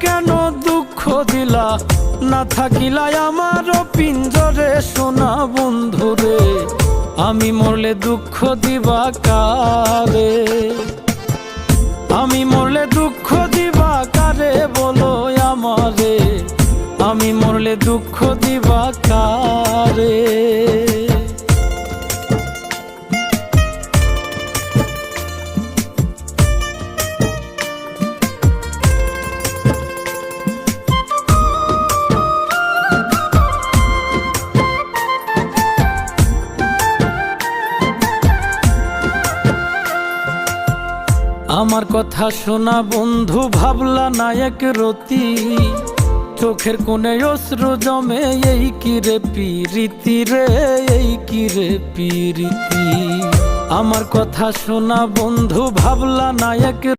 কেন দুঃখ দিলা, না থাকিলা আমার পিঞ্জরে সোনা বন্ধুরে। আমি মরলে দুঃখ দিবা কারে, আমি মরলে দুঃখ দিবা কারে বলো আমারে, আমি মরলে দুঃখ দিবা কারে। আমার কথা শোনা বন্ধু, ভাবলা না এক রতি, চোখের কোণে অশ্রু জমে, এই কি রে পিরিতি রে, এই কি রে পিরিতি। আমার কথা শোনা বন্ধু, ভাবলা না এক